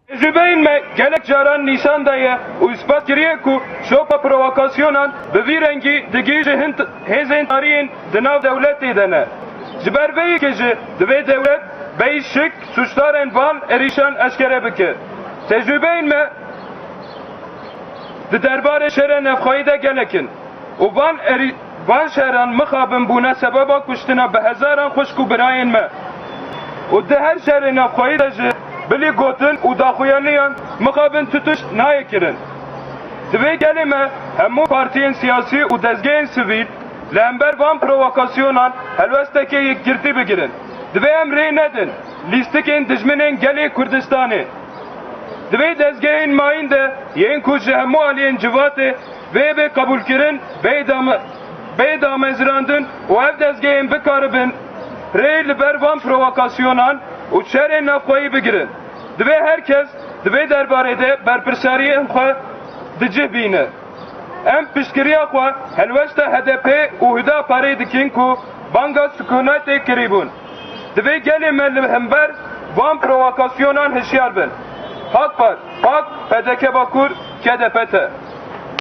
Tecrübeyin me gelek caran Nisan dayı u ispat kiriye ku şopa provokasyonan ve bir rengi digiji hezin tarihin dınav devlet edene. Jiber beyi keci dve devlet beyi şık suçların van erişan eşkere bike. Tecrübeyin me di derbare şere nefxayı da gelekin. U van şeran mıxabın buna sebeba kuştina be hezaran xoşku birayin me. U de her şere nefxayı da ji bili gotin û daxuyaniyan mixabin tutuş nayekirin. Divê gelê me hemû partiyên siyasî û dezgehên sivîl li hember van provokasyonan helwestekê yekgirtî bigirin. Divê em rê nedin lîstikên dijminên gelê Kurdistanê. Divê dezgehên mayîn de yên ku ji hemû aliyên civatê vê bê qebûlkirin bê damezrandin û ev dezgehên bikaribin rê li ber van provokasyonan û şerên navxwayî bigirin. Divê herkes divê derbarê de berpirsariyên xwe dicih bîne. Em piştgiriya xwe helwesta HDP û Hüdaparê dikin ku banga sükunetê kirîbûn. Divê gelê me li hember van provokasyonan hişyar bin. Hak PDK Bakur KDP te.